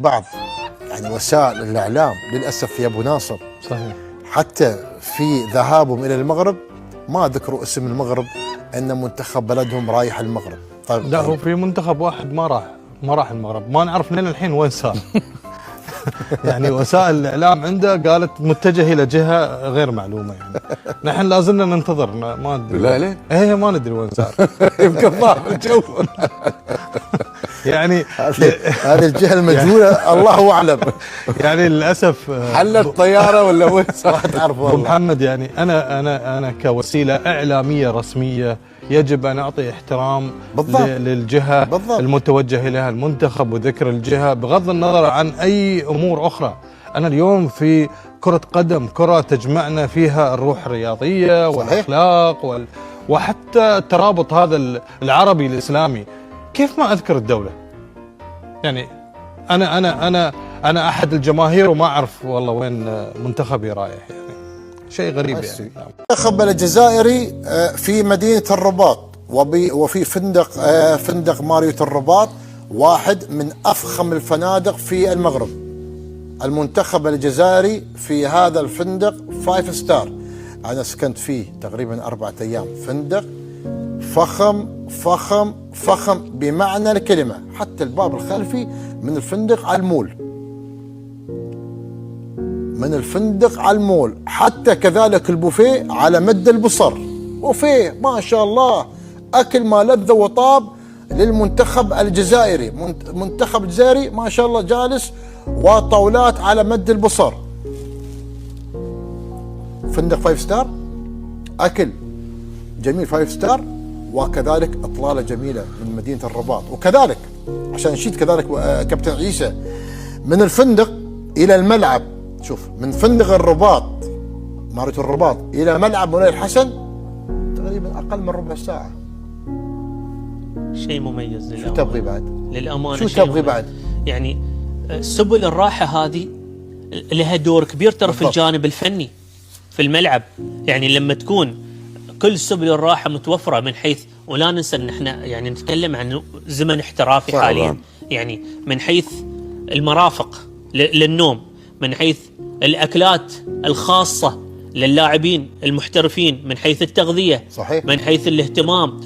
بعض يعني وسائل الإعلام للأسف يا أبو ناصر صحيح، حتى في ذهابهم إلى المغرب ما ذكروا اسم المغرب أن منتخب بلدهم رايح المغرب. طيب لا هو في منتخب واحد ما راح المغرب، ما نعرف لين الحين وين صار. يعني وسائل الإعلام عنده قالت متجه إلى جهة غير معلومة، يعني نحن لازلنا ننتظر ما ندري. لا ليه؟ إيه ما ندري وين صار. يمكن ضاع الجو. يعني هذه الجهة المجهولة الله أعلم. يعني للأسف حلت طيارة ولا وين صار؟ ما تعرف أبو والله. محمد، يعني أنا كوسيلة إعلامية رسمية يجب أن أعطي احترام بالضبط. للجهة بالضبط. المتوجه إليها المنتخب وذكر الجهة بغض النظر عن أي أمور أخرى. أنا اليوم في كرة قدم، كرة تجمعنا فيها الروح الرياضية والأخلاق وحتى الترابط هذا العربي الإسلامي. كيف ما أذكر الدولة؟ يعني أنا أحد الجماهير وما أعرف والله وين منتخبي رايح، يعني شيء غريب يعني. المنتخب الجزائري في مدينة الرباط وفي فندق ماريوت الرباط، واحد من أفخم الفنادق في المغرب. المنتخب الجزائري في هذا الفندق 5 ستار، أنا سكنت فيه تقريبا 4 أيام. فندق فخم فخم فخم بمعنى الكلمة، حتى الباب الخلفي من الفندق على المول، من الفندق على المول، حتى كذلك البوفيه على مد البصر، بوفيه ما شاء الله، أكل ما لذ وطاب للمنتخب الجزائري. منتخب الجزائري ما شاء الله جالس وطاولات على مد البصر. فندق 5 ستار، أكل جميل 5 ستار، وكذلك إطلالة جميلة من مدينة الرباط. وكذلك عشان نشيد كذلك كابتن عيسى، من الفندق إلى الملعب، شوف من فندق الرباط ماريوت الرباط إلى ملعب مولاي الحسن تقريبا أقل من ربع ساعة. شيء مميز للأمانة. شو تبغي بعد؟ للأمانة شو تبغي بعد؟ يعني سبل الراحة هذه لها دور كبير ترى في الجانب الفني في الملعب. يعني لما تكون كل سبل الراحة متوفرة من حيث، ولا ننسى ان احنا يعني نتكلم عن زمن احترافي حاليا، يعني من حيث المرافق للنوم، من حيث الأكلات الخاصة للاعبين المحترفين، من حيث التغذية صحيح. من حيث الاهتمام،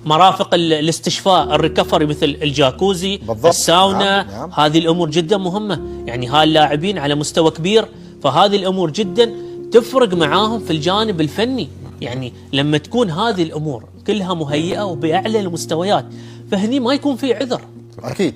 مرافق الاستشفاء الريكفري مثل الجاكوزي بالضبط. الساونا. نعم. هذه الأمور جدا مهمة، يعني هاللاعبين على مستوى كبير، فهذه الأمور جدا تفرق معاهم في الجانب الفني. يعني لما تكون هذه الأمور كلها مهيئة وبأعلى المستويات، فهني ما يكون في عذر. أكيد.